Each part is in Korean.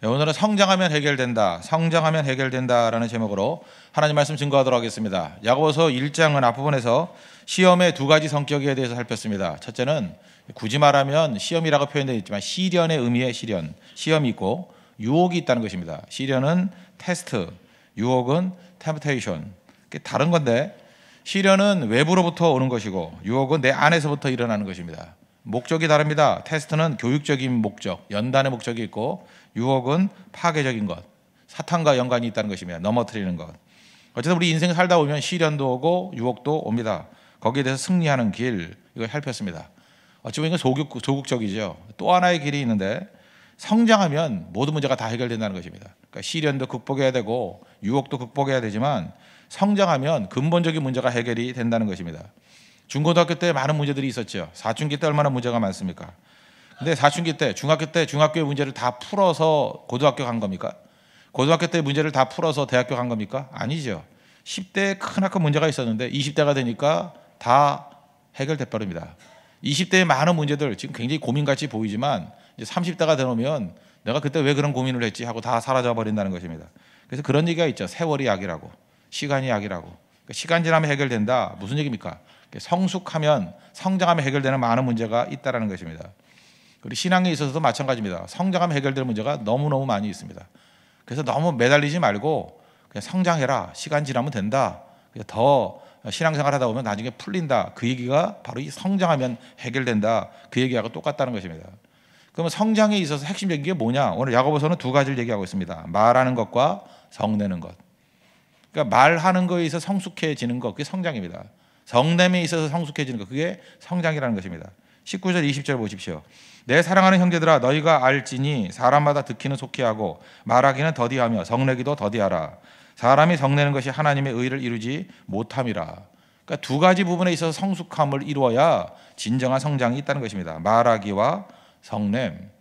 오늘은 성장하면 해결된다, 성장하면 해결된다라는 제목으로 하나님 말씀 증거하도록 하겠습니다. 야고보서 1장은 앞부분에서 시험의 두 가지 성격에 대해서 살폈습니다. 첫째는 굳이 말하면 시험이라고 표현되어 있지만 시련의 의미의 시련, 시험이 있고 유혹이 있다는 것입니다. 시련은 테스트, 유혹은 템프테이션. 다른 건데 시련은 외부로부터 오는 것이고 유혹은 내 안에서부터 일어나는 것입니다. 목적이 다릅니다. 테스트는 교육적인 목적, 연단의 목적이 있고 유혹은 파괴적인 것, 사탄과 연관이 있다는 것입니다. 넘어뜨리는 것. 어쨌든 우리 인생 살다 보면 시련도 오고 유혹도 옵니다. 거기에 대해서 승리하는 길, 이걸 살폈습니다. 어찌 보면 조국적이죠. 또 하나의 길이 있는데 성장하면 모든 문제가 다 해결된다는 것입니다. 그러니까 시련도 극복해야 되고 유혹도 극복해야 되지만 성장하면 근본적인 문제가 해결이 된다는 것입니다. 중고등학교 때 많은 문제들이 있었죠. 사춘기 때 얼마나 문제가 많습니까? 근데 사춘기 때, 중학교 때 중학교의 문제를 다 풀어서 고등학교 간 겁니까? 고등학교 때 문제를 다 풀어서 대학교 간 겁니까? 아니죠. 10대에 크나큰 문제가 있었는데 20대가 되니까 다 해결돼 버립니다. 20대의 많은 문제들 지금 굉장히 고민같이 보이지만 이제 30대가 되면 내가 그때 왜 그런 고민을 했지 하고 다 사라져 버린다는 것입니다. 그래서 그런 얘기가 있죠. 세월이 약이라고, 시간이 약이라고. 그러니까 시간 지나면 해결된다. 무슨 얘기입니까? 성숙하면, 성장하면 해결되는 많은 문제가 있다는 것입니다. 그리고 신앙에 있어서도 마찬가지입니다. 성장하면 해결될 문제가 너무너무 많이 있습니다. 그래서 너무 매달리지 말고 그냥 성장해라. 시간 지나면 된다. 더 신앙생활 하다 보면 나중에 풀린다. 그 얘기가 바로 이 성장하면 해결된다. 그 얘기하고 똑같다는 것입니다. 그러면 성장에 있어서 핵심적인 게 뭐냐? 오늘 야고보서는 두 가지를 얘기하고 있습니다. 말하는 것과 성내는 것. 그러니까 말하는 거에 있어서 성숙해지는 것, 그게 성장입니다. 성냄에 있어서 성숙해지는 것, 그게 성장이라는 것입니다. 19절 20절 보십시오. 내 사랑하는 형제들아, 너희가 알지니 사람마다 듣기는 속히 하고 말하기는 더디하며 성내기도 더디하라. 사람이 성내는 것이 하나님의 의를 이루지 못함이라. 그러니까 두 가지 부분에 있어서 성숙함을 이루어야 진정한 성장이 있다는 것입니다. 말하기와 성냄.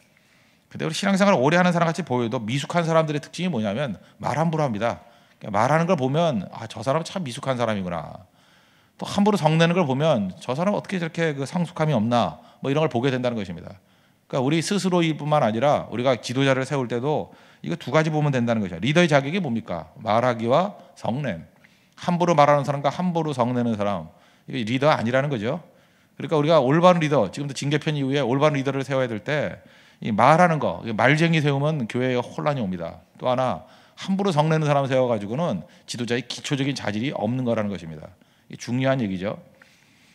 근데 우리 신앙생활을 오래 하는 사람 같이 보여도 미숙한 사람들의 특징이 뭐냐면 말 함부로 합니다. 말하는 걸 보면 저 사람은 참 미숙한 사람이구나. 또 함부로 성내는 걸 보면 저 사람은 어떻게 저렇게 그 성숙함이 없나, 뭐 이런 걸 보게 된다는 것입니다. 그러니까 우리 스스로뿐만 아니라 우리가 지도자를 세울 때도 이거 두 가지 보면 된다는 거죠. 리더의 자격이 뭡니까? 말하기와 성냄. 함부로 말하는 사람과 함부로 성내는 사람, 이거 리더 아니라는 거죠. 그러니까 우리가 올바른 리더, 지금도 징계편 이후에 올바른 리더를 세워야 될 때 이 말하는 거, 말쟁이 세우면 교회에 혼란이 옵니다. 또 하나, 함부로 성내는 사람 세워가지고는 지도자의 기초적인 자질이 없는 거라는 것입니다. 중요한 얘기죠.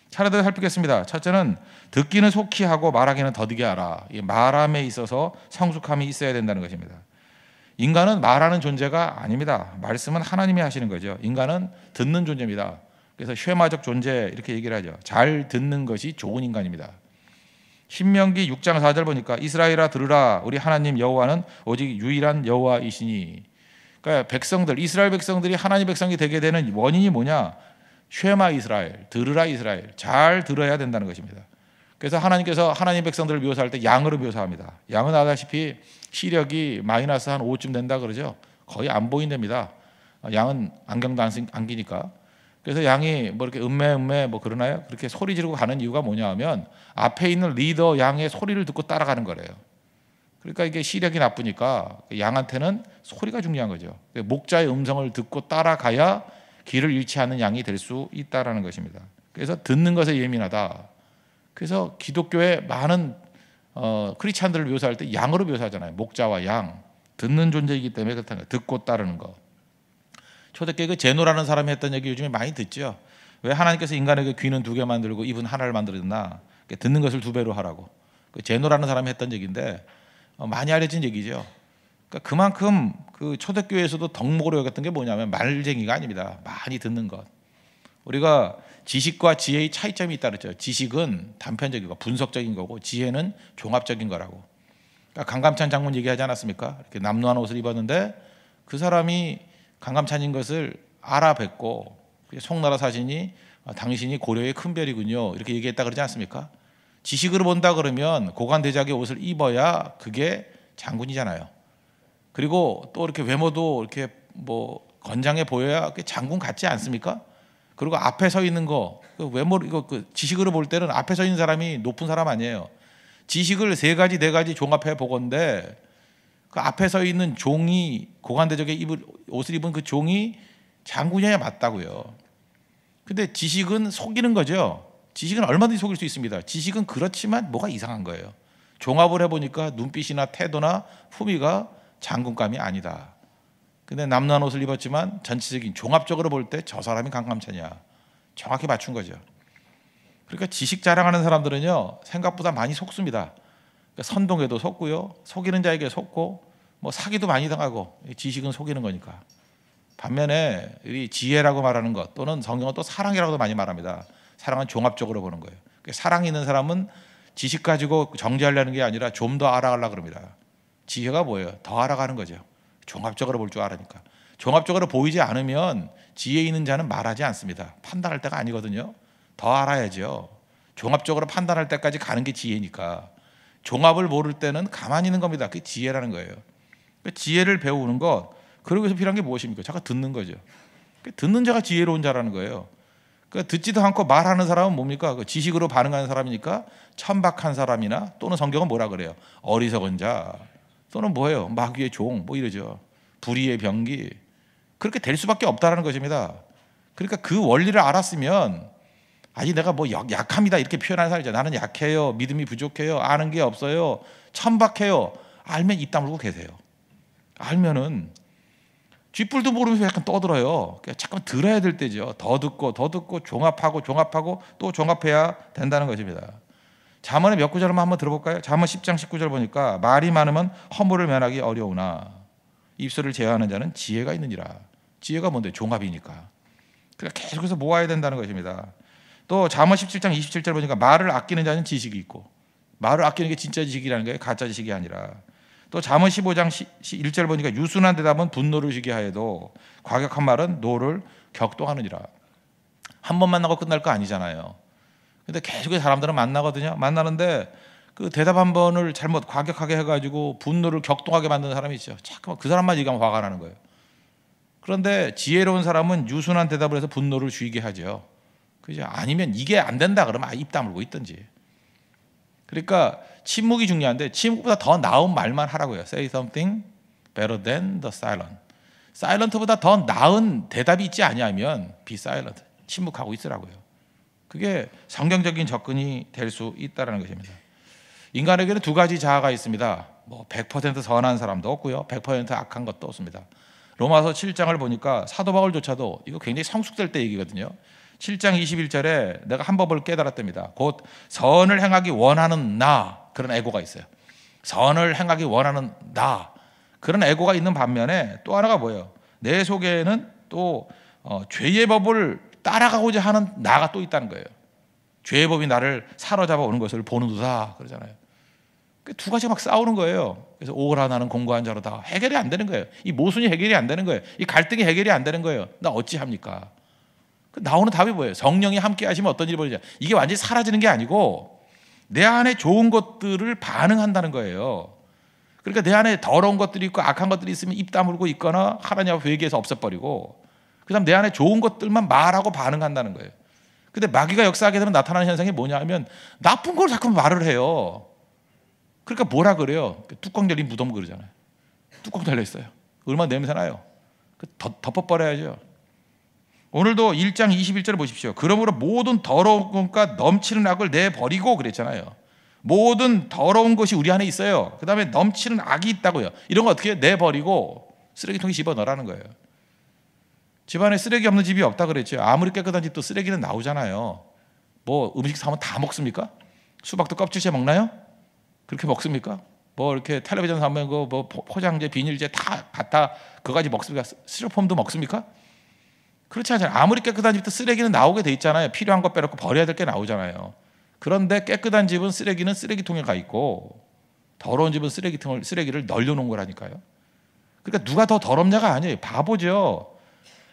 차례대로 살피겠습니다. 첫째는 듣기는 속히 하고 말하기는 더디게 하라. 말함에 있어서 성숙함이 있어야 된다는 것입니다. 인간은 말하는 존재가 아닙니다. 말씀은 하나님이 하시는 거죠. 인간은 듣는 존재입니다. 그래서 쉐마적 존재 이렇게 얘기를 하죠. 잘 듣는 것이 좋은 인간입니다. 신명기 6장 4절 보니까 이스라엘아 들으라, 우리 하나님 여호와는 오직 유일한 여호와이시니. 그러니까 백성들, 이스라엘 백성들이 하나님 백성이 되게 되는 원인이 뭐냐? 쉐마 이스라엘, 들으라 이스라엘, 잘 들어야 된다는 것입니다. 그래서 하나님께서 하나님 백성들을 묘사할 때 양으로 묘사합니다. 양은 아다시피 시력이 마이너스 한 5쯤 된다 그러죠. 거의 안 보인답니다. 양은 안경도 안 끼니까. 그래서 양이 뭐 이렇게 음매 뭐 그러나요? 그렇게 소리 지르고 가는 이유가 뭐냐 하면 앞에 있는 리더 양의 소리를 듣고 따라가는 거래요. 그러니까 이게 시력이 나쁘니까 양한테는 소리가 중요한 거죠. 목자의 음성을 듣고 따라가야 길을 잃지 않는 양이 될 수 있다라는 것입니다. 그래서 듣는 것에 예민하다. 그래서 기독교의 많은 크리스찬들을 묘사할 때 양으로 묘사하잖아요. 목자와 양, 듣는 존재이기 때문에 그렇다는 거예요. 듣고 따르는 거. 초대교회 그 제노라는 사람이 했던 얘기 요즘에 많이 듣죠. 왜 하나님께서 인간에게 귀는 2개 만들고 입은 하나를 만들었나? 듣는 것을 2배로 하라고. 그 제노라는 사람이 했던 얘기인데 많이 알려진 얘기죠. 그러니까 그만큼 그 초대교회에서도 덕목으로 여겼던 게 뭐냐면 말쟁이가 아닙니다. 많이 듣는 것. 우리가 지식과 지혜의 차이점이 있다 그랬죠. 지식은 단편적이고 분석적인 거고 지혜는 종합적인 거라고. 그러니까 강감찬 장군 얘기하지 않았습니까? 이렇게 남루한 옷을 입었는데 그 사람이 강감찬인 것을 알아뵙고 송나라 사신이 당신이 고려의 큰 별이군요. 이렇게 얘기했다 그러지 않습니까? 지식으로 본다 그러면 고관대작의 옷을 입어야 그게 장군이잖아요. 그리고 또 이렇게 외모도 이렇게 뭐 건장해 보여야 장군 같지 않습니까? 그리고 앞에 서 있는 거, 외모 이거 지식으로 볼 때는 앞에 서 있는 사람이 높은 사람 아니에요. 지식을 3가지 4가지 종합해 보건데 그 앞에 서 있는 종이 고관대적의 옷을 입은 그 종이 장군이어야 맞다고요. 근데 지식은 속이는 거죠. 지식은 얼마든지 속일 수 있습니다. 지식은 그렇지만 뭐가 이상한 거예요. 종합을 해보니까 눈빛이나 태도나 품위가 장군감이 아니다. 근데 남루한 옷을 입었지만 전체적인 종합적으로 볼 때 저 사람이 강감찬이야. 정확히 맞춘 거죠. 그러니까 지식 자랑하는 사람들은요 생각보다 많이 속습니다. 그러니까 선동에도 속고요, 속이는 자에게 속고, 뭐 사기도 많이 당하고. 지식은 속이는 거니까. 반면에 이 지혜라고 말하는 것, 또는 성경은 또 사랑이라고도 많이 말합니다. 사랑은 종합적으로 보는 거예요. 사랑이 있는 사람은 지식 가지고 정죄하려는 게 아니라 좀 더 알아가려고 그럽니다. 지혜가 뭐예요? 더 알아가는 거죠. 종합적으로 볼 줄 알으니까. 종합적으로 보이지 않으면 지혜 있는 자는 말하지 않습니다. 판단할 때가 아니거든요. 더 알아야죠. 종합적으로 판단할 때까지 가는 게 지혜니까. 종합을 모를 때는 가만히 있는 겁니다. 그게 지혜라는 거예요. 지혜를 배우는 것, 그러기 위해서 필요한 게 무엇입니까? 잠깐 듣는 거죠. 듣는 자가 지혜로운 자라는 거예요. 듣지도 않고 말하는 사람은 뭡니까? 지식으로 반응하는 사람이니까 천박한 사람이나, 또는 성경은 뭐라 그래요? 어리석은 자, 또는 뭐예요? 마귀의 종, 뭐 이러죠. 불의의 병기. 그렇게 될 수밖에 없다라는 것입니다. 그러니까 그 원리를 알았으면, 아니 내가 뭐 약합니다 이렇게 표현하는 사람이죠. 나는 약해요, 믿음이 부족해요, 아는 게 없어요, 천박해요. 알면 입 다물고 계세요. 알면은 쥐뿔도 모르면서 약간 떠들어요. 잠깐 들어야 될 때죠. 더 듣고 종합하고 또 종합해야 된다는 것입니다. 잠언의 몇 구절만 한번 들어볼까요? 잠언 10장 19절 보니까 말이 많으면 허물을 면하기 어려우나 입술을 제어하는 자는 지혜가 있느니라. 지혜가 뭔데? 종합이니까. 그러니까 계속해서 모아야 된다는 것입니다. 또 잠언 17장 27절 보니까 말을 아끼는 자는 지식이 있고, 말을 아끼는 게 진짜 지식이라는 거예요. 가짜 지식이 아니라. 또 잠언 15장 1절 보니까 유순한 대답은 분노를 주게 하여도 과격한 말은 노를 격동하느니라. 한 번 만나고 끝날 거 아니잖아요. 근데 계속해서 사람들은 만나거든요. 만나는데 그 대답 한 번을 잘못 과격하게 해가지고 분노를 격동하게 만드는 사람이 있죠. 자꾸만 그 사람만 얘기하면 화가 나는 거예요. 그런데 지혜로운 사람은 유순한 대답을 해서 분노를 주이게 하죠. 그죠? 아니면 이게 안 된다 그러면 입 다물고 있든지. 그러니까 침묵이 중요한데 침묵보다 더 나은 말만 하라고요. Say something better than the silent. 사일런트보다 더 나은 대답이 있지 아니하면 be silent. 침묵하고 있으라고요. 그게 성경적인 접근이 될 수 있다는 것입니다. 인간에게는 두 가지 자아가 있습니다. 뭐 100% 선한 사람도 없고요, 100% 악한 것도 없습니다. 로마서 7장을 보니까 사도 바울조차도 이거 굉장히 성숙될 때 얘기거든요. 7장 21절에 내가 한 법을 깨달았답니다. 곧 선을 행하기 원하는 나, 그런 애고가 있어요. 선을 행하기 원하는 나, 그런 애고가 있는 반면에 또 하나가 뭐예요? 내 속에는 또 죄의 법을 따라가고자 하는 나가 또 있다는 거예요. 죄의 법이 나를 사로잡아 오는 것을 보는도다 그러잖아요. 두 가지가 막 싸우는 거예요. 그래서 오라 나는 공고한 자로다. 해결이 안 되는 거예요. 이 모순이 해결이 안 되는 거예요. 이 갈등이 해결이 안 되는 거예요. 나 어찌합니까? 나오는 답이 뭐예요? 성령이 함께 하시면 어떤 일이 벌어지냐. 이게 완전히 사라지는 게 아니고 내 안에 좋은 것들을 반응한다는 거예요. 그러니까 내 안에 더러운 것들이 있고 악한 것들이 있으면 입 다물고 있거나 하나님 앞에 회개해서 없애버리고, 그 다음 내 안에 좋은 것들만 말하고 반응한다는 거예요. 근데 마귀가 역사하게 되면 나타나는 현상이 뭐냐 하면 나쁜 걸 자꾸 말을 해요. 그러니까 뭐라 그래요? 뚜껑 열린 무덤 그러잖아요. 뚜껑 달려있어요. 얼마나 냄새나요? 덮어버려야죠. 오늘도 1장 21절을 보십시오. 그러므로 모든 더러운 것과 넘치는 악을 내버리고 그랬잖아요. 모든 더러운 것이 우리 안에 있어요. 그 다음에 넘치는 악이 있다고요. 이런 거 어떻게 해요? 내버리고 쓰레기통에 집어넣으라는 거예요. 집안에 쓰레기 없는 집이 없다 그랬죠. 아무리 깨끗한 집도 쓰레기는 나오잖아요. 뭐 음식 사면 다 먹습니까? 수박도 껍질째 먹나요? 그렇게 먹습니까? 뭐 이렇게 텔레비전 사면 그 뭐 포장재, 비닐재 다 갖다 그거까지 먹습니까? 스티로폼도 먹습니까? 그렇지 않잖아요. 아무리 깨끗한 집도 쓰레기는 나오게 돼 있잖아요. 필요한 거 빼놓고 버려야 될 게 나오잖아요. 그런데 깨끗한 집은 쓰레기는 쓰레기통에 가 있고 더러운 집은 쓰레기를 널려놓은 거라니까요. 그러니까 누가 더 더럽냐가 아니에요. 바보죠.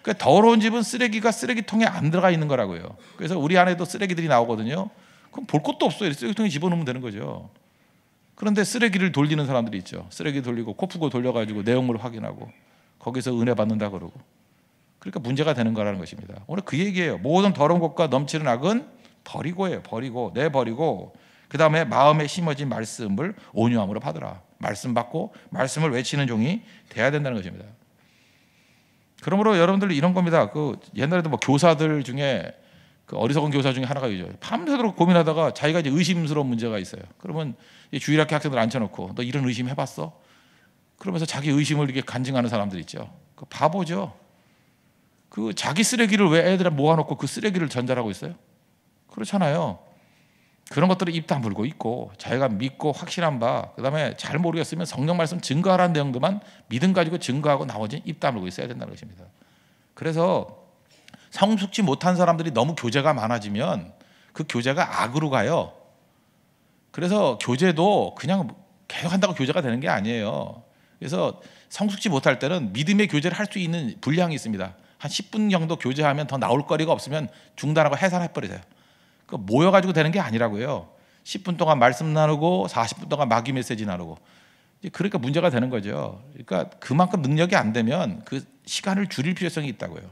그러니까 더러운 집은 쓰레기가 쓰레기통에 안 들어가 있는 거라고요. 그래서 우리 안에도 쓰레기들이 나오거든요. 그럼 볼 것도 없어요. 쓰레기통에 집어넣으면 되는 거죠. 그런데 쓰레기를 돌리는 사람들이 있죠. 쓰레기 돌리고 코 풀고 돌려가지고 내용물 확인하고 거기서 은혜 받는다 그러고. 그러니까 문제가 되는 거라는 것입니다. 오늘 그 얘기예요. 모든 더러운 것과 넘치는 악은 버리고예요. 버리고 내버리고 그 다음에 마음에 심어진 말씀을 온유함으로 받으라. 말씀 받고 말씀을 외치는 종이 돼야 된다는 것입니다. 그러므로 여러분들 이런 겁니다. 그 옛날에도 뭐 교사들 중에 그 어리석은 교사 중에 하나가 있죠. 밤새도록 고민하다가 자기가 이제 의심스러운 문제가 있어요. 그러면 주일학교 학생들 앉혀놓고 너 이런 의심 해봤어? 그러면서 자기 의심을 이렇게 간증하는 사람들 있죠. 그 바보죠. 그 자기 쓰레기를 왜 애들에 모아놓고 그 쓰레기를 전달하고 있어요? 그렇잖아요. 그런 것들을 입 다물고 있고 자기가 믿고 확신한 바, 그다음에 잘 모르겠으면 성경 말씀 증거하라는 내용들만 믿음 가지고 증거하고 나머지는 입 다물고 있어야 된다는 것입니다. 그래서 성숙지 못한 사람들이 너무 교제가 많아지면 그 교제가 악으로 가요. 그래서 교제도 그냥 계속 한다고 교제가 되는 게 아니에요. 그래서 성숙지 못할 때는 믿음의 교제를 할 수 있는 분량이 있습니다. 한 10분 정도 교제하면 더 나올 거리가 없으면 중단하고 해산해버리세요. 그 모여가지고 되는 게 아니라고요. 10분 동안 말씀 나누고 40분 동안 마귀 메시지 나누고, 그러니까 문제가 되는 거죠. 그러니까 그만큼 능력이 안 되면 그 시간을 줄일 필요성이 있다고요.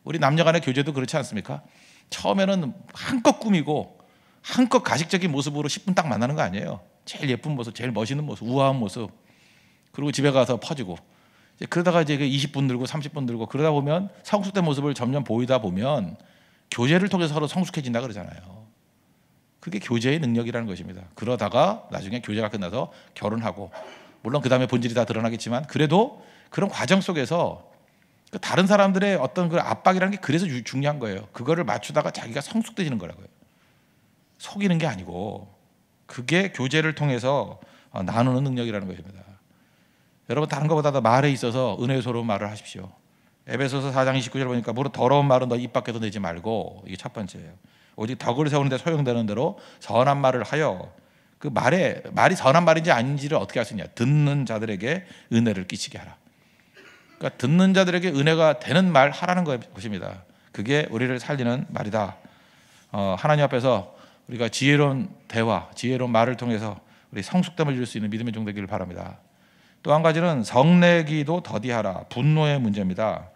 우리 남녀간의 교제도 그렇지 않습니까? 처음에는 한껏 꾸미고 한껏 가식적인 모습으로 10분 딱 만나는 거 아니에요. 제일 예쁜 모습, 제일 멋있는 모습, 우아한 모습, 그리고 집에 가서 퍼지고, 그러다가 이제 20분 들고 30분 들고, 그러다 보면 성숙된 모습을 점점 보이다 보면 교제를 통해서 서로 성숙해진다 그러잖아요. 그게 교제의 능력이라는 것입니다. 그러다가 나중에 교제가 끝나서 결혼하고, 물론 그 다음에 본질이 다 드러나겠지만 그래도 그런 과정 속에서 다른 사람들의 어떤 그 압박이라는 게 그래서 중요한 거예요. 그거를 맞추다가 자기가 성숙되지는 거라고요. 속이는 게 아니고, 그게 교제를 통해서 나누는 능력이라는 것입니다. 여러분, 다른 것보다 말에 있어서 은혜스러운 말을 하십시오. 에베소서 4장 29절 보니까 무릇 더러운 말은 너 입 밖에도 내지 말고, 이게 첫 번째예요. 오직 덕을 세우는데 소용되는 대로 선한 말을 하여, 그 말이 선한 말인지 아닌지를 어떻게 할 수 있냐? 듣는 자들에게 은혜를 끼치게 하라. 그러니까 듣는 자들에게 은혜가 되는 말 하라는 것입니다. 그게 우리를 살리는 말이다. 하나님 앞에서 우리가 지혜로운 대화, 지혜로운 말을 통해서 우리 성숙됨을 줄 수 있는 믿음의 종 되기를 바랍니다. 또 한 가지는 성내기도 더디하라. 분노의 문제입니다.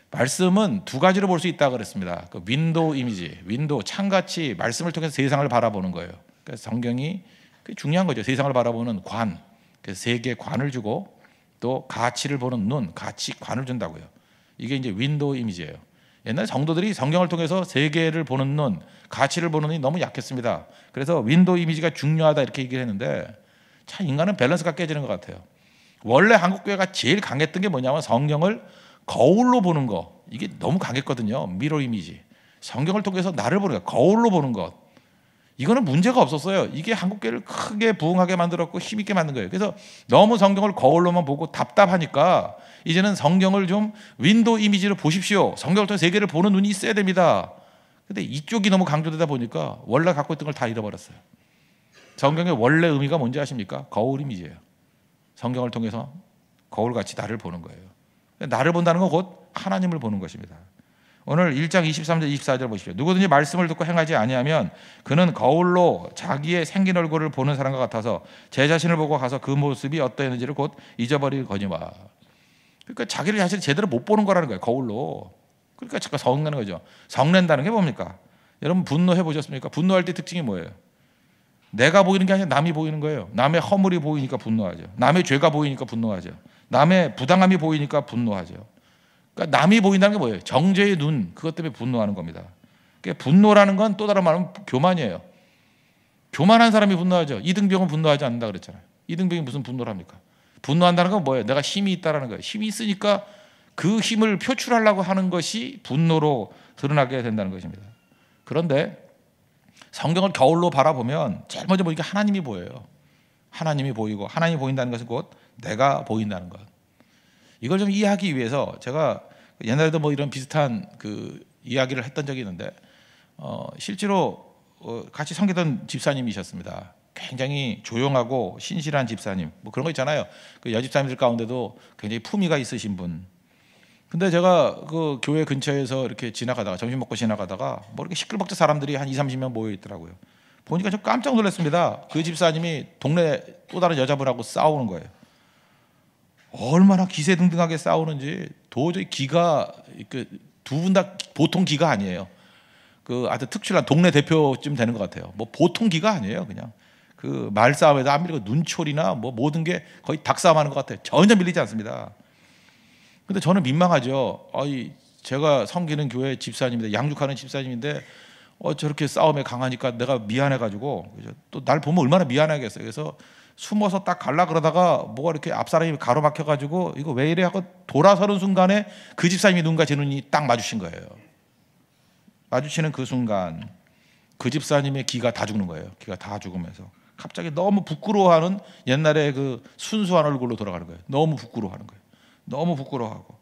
말씀은 두 가지로 볼 수 있다고 그랬습니다. 그 윈도우 이미지, 윈도우 창같이 말씀을 통해서 세상을 바라보는 거예요. 그래서 성경이 중요한 거죠. 세상을 바라보는 관, 그래서 세계의 관을 주고 또 가치를 보는 눈, 가치관을 준다고요. 이게 이제 윈도우 이미지예요. 옛날 성도들이 성경을 통해서 세계를 보는 눈, 가치를 보는 눈이 너무 약했습니다. 그래서 윈도우 이미지가 중요하다 이렇게 얘기를 했는데, 참 인간은 밸런스가 깨지는 것 같아요. 원래 한국교회가 제일 강했던 게 뭐냐면 성경을 거울로 보는 거, 이게 너무 강했거든요. 미러 이미지, 성경을 통해서 나를 보는 거, 거울로 보는 것, 이거는 문제가 없었어요. 이게 한국교회를 크게 부흥하게 만들었고 힘있게 만든 거예요. 그래서 너무 성경을 거울로만 보고 답답하니까 이제는 성경을 좀 윈도우 이미지로 보십시오. 성경을 통해 세계를 보는 눈이 있어야 됩니다. 근데 이쪽이 너무 강조되다 보니까 원래 갖고 있던 걸 다 잃어버렸어요. 성경의 원래 의미가 뭔지 아십니까? 거울 이미지예요. 성경을 통해서 거울같이 나를 보는 거예요. 나를 본다는 건 곧 하나님을 보는 것입니다. 오늘 1장 23절 24절 보십시오. 누구든지 말씀을 듣고 행하지 아니하면 그는 거울로 자기의 생긴 얼굴을 보는 사람과 같아서 제 자신을 보고 가서 그 모습이 어떠했는지를 곧 잊어버리거니와. 그러니까 자기를 자신을 제대로 못 보는 거라는 거예요. 거울로. 그러니까 자꾸 성내는 거죠. 성낸다는 게 뭡니까? 여러분 분노해 보셨습니까? 분노할 때 특징이 뭐예요? 내가 보이는 게 아니라 남이 보이는 거예요. 남의 허물이 보이니까 분노하죠. 남의 죄가 보이니까 분노하죠. 남의 부당함이 보이니까 분노하죠. 그러니까 남이 보인다는 게 뭐예요? 정죄의 눈, 그것 때문에 분노하는 겁니다. 그러니까 분노라는 건 또 다른 말하면 교만이에요. 교만한 사람이 분노하죠. 이등병은 분노하지 않는다 그랬잖아요. 이등병이 무슨 분노를 합니까? 분노한다는 건 뭐예요? 내가 힘이 있다라는 거예요. 힘이 있으니까 그 힘을 표출하려고 하는 것이 분노로 드러나게 된다는 것입니다. 그런데 성경을 거울로 바라보면 제일 먼저 보니까 하나님이 보여요. 하나님이 보이고, 하나님이 보인다는 것은 곧 내가 보인다는 것. 이걸 좀 이해하기 위해서 제가 옛날에도 뭐 이런 비슷한 그 이야기를 했던 적이 있는데, 실제로 같이 섬기던 집사님이셨습니다. 굉장히 조용하고 신실한 집사님, 뭐 그런 거 있잖아요. 그 여집사님들 가운데도 굉장히 품위가 있으신 분. 근데 제가 그 교회 근처에서 이렇게 지나가다가, 점심 먹고 지나가다가 뭐 이렇게 시끌벅적 사람들이 한 20-30명 모여 있더라고요. 보니까 좀 깜짝 놀랐습니다. 그 집사님이 동네 또 다른 여자분하고 싸우는 거예요. 얼마나 기세등등하게 싸우는지 도저히 기가, 두 분 다 보통 기가 아니에요. 그 아주 특출난 동네 대표쯤 되는 것 같아요. 뭐 보통 기가 아니에요. 그냥 그 말싸움에도 안 밀리고 눈초리나 뭐 모든 게 거의 닭싸움하는 것 같아요. 전혀 밀리지 않습니다. 근데 저는 민망하죠. 제가 섬기는 교회 집사님인데, 양육하는 집사님인데 저렇게 싸움에 강하니까 내가 미안해가지고 또 날 보면 얼마나 미안하겠어요. 그래서 숨어서 딱 갈라 그러다가 뭐가 이렇게 앞사람이 가로막혀가지고 이거 왜 이래 하고 돌아서는 순간에 그 집사님이 눈과 제 눈이 딱 마주친 거예요. 마주치는 그 순간 그 집사님의 기가 다 죽는 거예요. 기가 다 죽으면서 갑자기 너무 부끄러워하는 옛날에 그 순수한 얼굴로 돌아가는 거예요. 너무 부끄러워하는 거예요. 너무 부끄러워하고.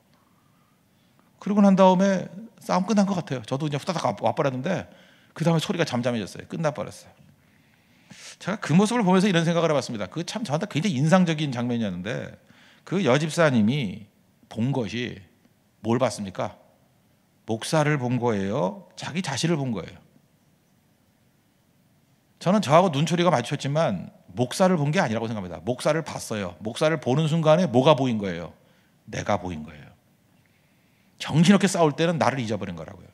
그러고 난 다음에 싸움 끝난 것 같아요. 저도 그냥 후다닥 와버렸는데 그 다음에 소리가 잠잠해졌어요. 끝나버렸어요. 제가 그 모습을 보면서 이런 생각을 해봤습니다. 그 참 저한테 굉장히 인상적인 장면이었는데 그 여집사님이 본 것이 뭘 봤습니까? 목사를 본 거예요? 자기 자신을 본 거예요? 저는 저하고 눈초리가 마주쳤지만 목사를 본 게 아니라고 생각합니다. 목사를 봤어요. 목사를 보는 순간에 뭐가 보인 거예요? 내가 보인 거예요. 정신없게 싸울 때는 나를 잊어버린 거라고요.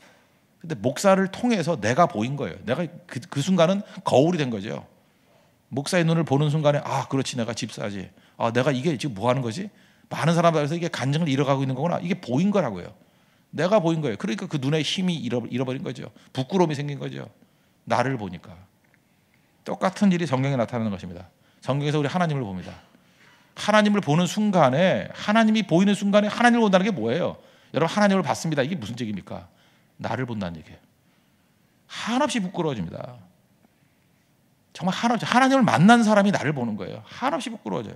근데 목사를 통해서 내가 보인 거예요. 내가 그 순간은 거울이 된 거죠. 목사의 눈을 보는 순간에 그렇지, 내가 집사지. 내가 이게 지금 뭐 하는 거지? 많은 사람들에서 이게 간증을 잃어가고 있는 거구나. 이게 보인 거라고요. 내가 보인 거예요. 그러니까 그 눈에 힘이 잃어버린 거죠. 부끄러움이 생긴 거죠. 나를 보니까. 똑같은 일이 성경에 나타나는 것입니다. 성경에서 우리 하나님을 봅니다. 하나님을 보는 순간에, 하나님이 보이는 순간에 하나님을 본다는 게 뭐예요? 여러분, 하나님을 봤습니다. 이게 무슨 얘기입니까? 나를 본다는 얘기예요. 한없이 부끄러워집니다. 정말 한없이, 하나님을 만난 사람이 나를 보는 거예요. 한없이 부끄러워져요.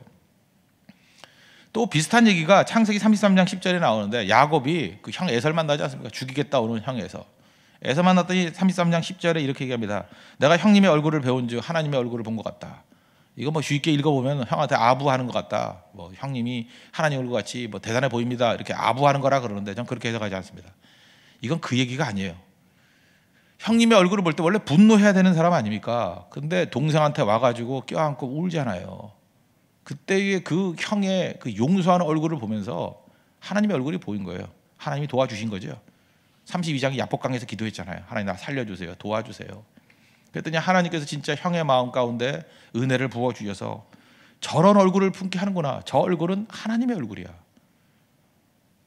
또 비슷한 얘기가 창세기 33장 10절에 나오는데, 야곱이 그 형 에서를 만나지 않습니까? 죽이겠다 오는 형 에서 만났더니 33장 10절에 이렇게 얘기합니다. 내가 형님의 얼굴을 배운 즉 하나님의 얼굴을 본 것 같다. 이거 뭐 쉽게 읽어보면 형한테 아부하는 것 같다. 뭐 형님이 하나님 얼굴 같이 뭐 대단해 보입니다. 이렇게 아부하는 거라 그러는데 전 그렇게 해석하지 않습니다. 이건 그 얘기가 아니에요. 형님의 얼굴을 볼 때 원래 분노해야 되는 사람 아닙니까? 근데 동생한테 와가지고 껴안고 울잖아요. 그때의 그 형의 그 용서하는 얼굴을 보면서 하나님의 얼굴이 보인 거예요. 하나님이 도와주신 거죠. 32장이 야복강에서 기도했잖아요. 하나님 나 살려주세요. 도와주세요. 그랬더니 하나님께서 진짜 형의 마음 가운데 은혜를 부어주셔서 저런 얼굴을 품게 하는구나. 저 얼굴은 하나님의 얼굴이야.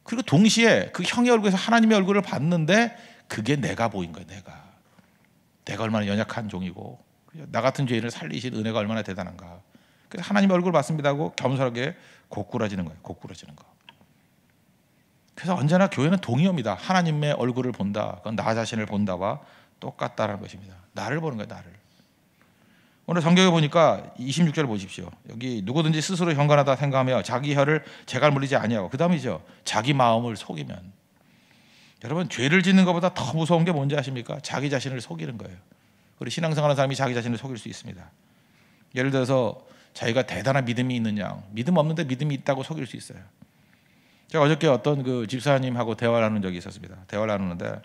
그리고 동시에 그 형의 얼굴에서 하나님의 얼굴을 봤는데 그게 내가 보인 거예요. 내가 얼마나 연약한 종이고 나 같은 죄인을 살리신 은혜가 얼마나 대단한가. 그래서 하나님의 얼굴을 봤습니다 하고 겸손하게 고꾸라지는 거예요. 고꾸라지는 거. 그래서 언제나 교회는 동의어입니다. 하나님의 얼굴을 본다. 그건 나 자신을 본다와 똑같다는 것입니다. 나를 보는 거예요. 나를. 오늘 성경에 보니까 26절 보십시오. 여기 누구든지 스스로 경건하다 생각하며 자기 혀를 재갈 물리지 아니하고, 그 다음이죠. 자기 마음을 속이면. 여러분, 죄를 짓는 것보다 더 무서운 게 뭔지 아십니까? 자기 자신을 속이는 거예요. 우리 신앙생활하는 사람이 자기 자신을 속일 수 있습니다. 예를 들어서 자기가 대단한 믿음이 있는 양, 믿음 없는데 믿음이 있다고 속일 수 있어요. 제가 어저께 어떤 그 집사님하고 대화를 나눈 적이 있었습니다. 대화를 나누는데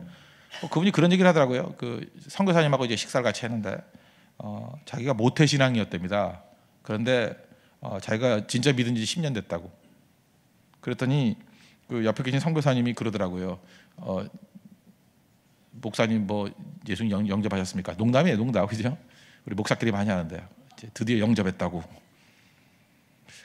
그분이 그런 얘기를 하더라고요. 그 선교사님하고 이제 식사를 같이 했는데 자기가 모태 신앙이었답니다. 그런데 자기가 진짜 믿은 지 10년 됐다고. 그랬더니 그 옆에 계신 선교사님이 그러더라고요. 목사님 뭐 예수님 영접하셨습니까? 농담이에요, 농담. 그죠? 우리 목사끼리 많이 하는데 드디어 영접했다고.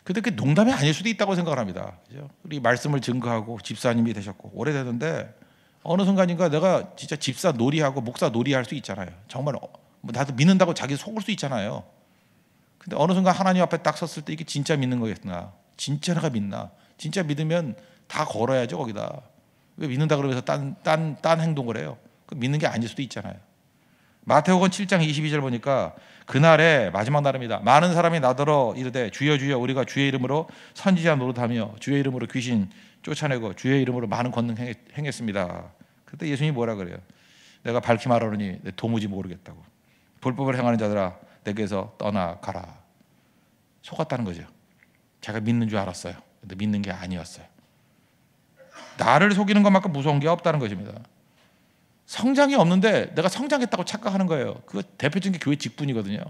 근데 그게 농담이 아닐 수도 있다고 생각을 합니다. 그죠? 우리 말씀을 증거하고 집사님이 되셨고 오래됐는데 어느 순간인가 내가 진짜 집사 놀이하고 목사 놀이할 수 있잖아요. 정말 뭐 나도 믿는다고 자기 속을 수 있잖아요. 근데 어느 순간 하나님 앞에 딱 섰을 때 이게 진짜 믿는 거겠나? 진짜 내가 믿나? 진짜 믿으면 다 걸어야죠 거기다. 왜 믿는다 그러면서 딴 행동을 해요? 그 믿는 게 아닐 수도 있잖아요. 마태복음 7장 22절 보니까 그날에 마지막 날입니다. 많은 사람이 나더러 이르되 주여 주여 우리가 주의 이름으로 선지자 노릇하며 주의 이름으로 귀신 쫓아내고 주의 이름으로 많은 권능 행했습니다. 그때 예수님이 뭐라 그래요? 내가 밝히 말하노니 도무지 모르겠다고. 불법을 행하는 자들아 내게서 떠나가라. 속았다는 거죠. 제가 믿는 줄 알았어요. 근데 믿는 게 아니었어요. 나를 속이는 것만큼 무서운 게 없다는 것입니다. 성장이 없는데 내가 성장했다고 착각하는 거예요. 그 대표적인 게 교회 직분이거든요.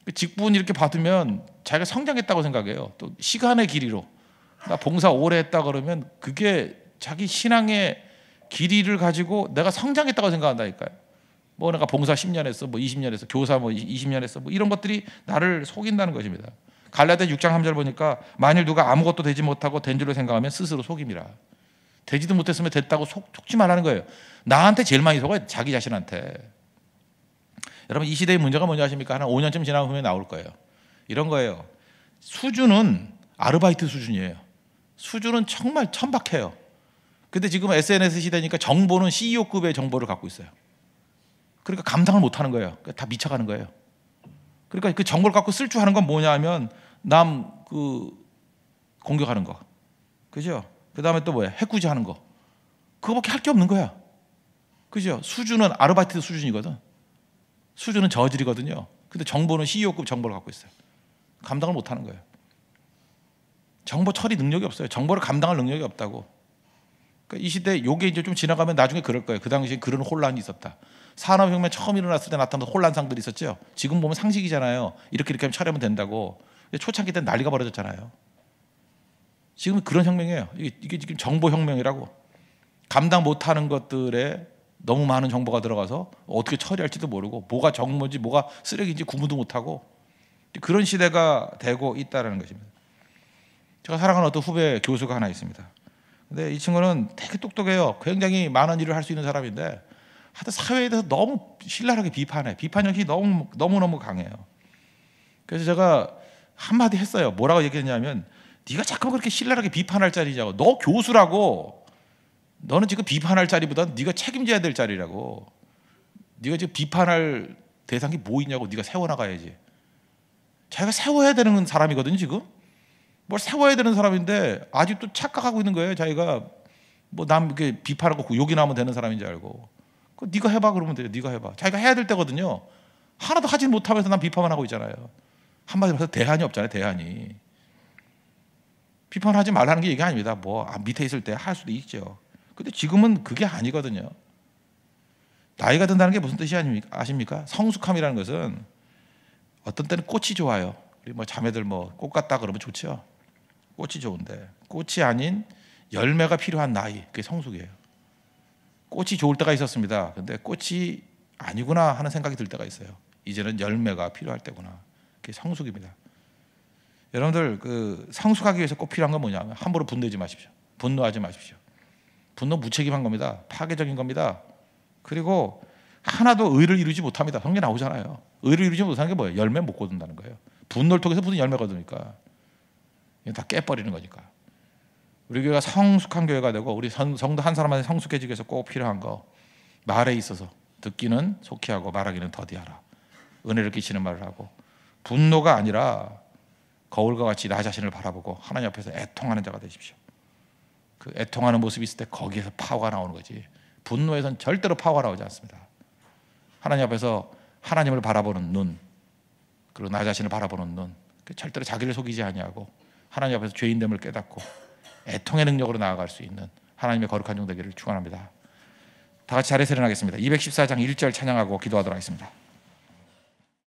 그 직분 이렇게 받으면 자기가 성장했다고 생각해요. 또 시간의 길이로 나 봉사 오래 했다 그러면 그게 자기 신앙의 길이를 가지고 내가 성장했다고 생각한다니까요. 뭐 내가 봉사 10년 했어, 뭐 20년 했어, 교사 뭐 20년 했어, 뭐 이런 것들이 나를 속인다는 것입니다. 갈라디아 6장 3절 보니까 만일 누가 아무것도 되지 못하고 된 줄로 생각하면 스스로 속임이라. 되지도 못했으면 됐다고 속지 말라는 거예요. 나한테 제일 많이 속아요. 자기 자신한테. 여러분 이 시대의 문제가 뭔지 아십니까? 한 5년쯤 지나면 분명히 나올 거예요. 이런 거예요. 수준은 아르바이트 수준이에요. 수준은 정말 천박해요. 근데 지금 SNS 시대니까 정보는 CEO급의 정보를 갖고 있어요. 그러니까 감당을 못하는 거예요. 그러니까 다 미쳐가는 거예요. 그러니까 그 정보를 갖고 쓸 줄 아는 건 뭐냐 하면 남 공격하는 거, 그죠? 그 다음에 또 뭐야? 해꾸지하는 거. 그거밖에 할 게 없는 거야. 그죠? 수준은 아르바이트 수준이거든. 수준은 저질이거든요. 근데 정보는 CEO급 정보를 갖고 있어요. 감당을 못하는 거예요. 정보 처리 능력이 없어요. 정보를 감당할 능력이 없다고. 그러니까 이 시대 요게 이제 좀 지나가면 나중에 그럴 거예요. 그 당시에 그런 혼란이 있었다. 산업혁명 처음 일어났을 때 나타난 혼란상들이 있었죠. 지금 보면 상식이잖아요. 이렇게 하면 처리하면 된다고. 초창기 때는 난리가 벌어졌잖아요. 지금 그런 혁명이에요. 이게 지금 정보혁명이라고. 감당 못하는 것들에 너무 많은 정보가 들어가서 어떻게 처리할지도 모르고 뭐가 정보인지 뭐가 쓰레기인지 구분도 못하고 그런 시대가 되고 있다는 것입니다. 제가 사랑하는 어떤 후배 교수가 하나 있습니다. 근데 이 친구는 되게 똑똑해요. 굉장히 많은 일을 할 수 있는 사람인데 하여튼 사회에 대해서 너무 신랄하게 비판해. 비판력이 너무너무 강해요. 그래서 제가 한마디 했어요. 뭐라고 얘기했냐면 네가 자꾸 그렇게 신랄하게 비판할 자리냐고. 너 교수라고. 너는 지금 비판할 자리보다 네가 책임져야 될 자리라고. 네가 지금 비판할 대상이 뭐 있냐고. 네가 세워나가야지. 자기가 세워야 되는 사람이거든요. 지금 뭘 세워야 되는 사람인데 아직도 착각하고 있는 거예요. 자기가 뭐 남 이렇게 비판하고 욕이나 하면 되는 사람인 줄 알고. 그 네가 해봐 그러면 돼요. 네가 해봐. 자기가 해야 될 때거든요. 하나도 하지 못하면서 난 비판만 하고 있잖아요. 한마디로 해서 대안이 없잖아요. 대안이. 비판하지 말라는 게 얘기 아닙니다. 뭐 밑에 있을 때 할 수도 있죠. 근데 지금은 그게 아니거든요. 나이가 든다는 게 무슨 뜻이 아십니까? 성숙함이라는 것은 어떤 때는 꽃이 좋아요. 우리 뭐 자매들 뭐 꽃 같다 그러면 좋죠. 꽃이 좋은데 꽃이 아닌 열매가 필요한 나이, 그게 성숙이에요. 꽃이 좋을 때가 있었습니다. 근데 꽃이 아니구나 하는 생각이 들 때가 있어요. 이제는 열매가 필요할 때구나. 그게 성숙입니다. 여러분들 그 성숙하기 위해서 꼭 필요한 건 뭐냐면 함부로 분노하지 마십시오. 분노하지 마십시오. 분노 무책임한 겁니다. 파괴적인 겁니다. 그리고 하나도 의를 이루지 못합니다. 성경에 나오잖아요. 의를 이루지 못하는 게 뭐예요? 열매 못 거둔다는 거예요. 분노를 통해서 무슨 열매 거두니까? 다 깨버리는 거니까. 우리 교회가 성숙한 교회가 되고 우리 성도 한 사람한테 성숙해지기 위해서 꼭 필요한 거 말에 있어서 듣기는 속히 하고 말하기는 더디하라. 은혜를 끼치는 말을 하고 분노가 아니라 거울과 같이 나 자신을 바라보고 하나님 앞에서 애통하는 자가 되십시오. 그 애통하는 모습이 있을 때 거기에서 파워가 나오는 거지. 분노에서는 절대로 파워가 나오지 않습니다. 하나님 앞에서 하나님을 바라보는 눈, 그리고 나 자신을 바라보는 눈, 절대로 자기를 속이지 아니하고 하나님 앞에서 죄인됨을 깨닫고 애통의 능력으로 나아갈 수 있는 하나님의 거룩한 종 되기를 축원합니다. 다 같이 자리에서 일어나겠습니다. 214장 1절 찬양하고 기도하도록 하겠습니다.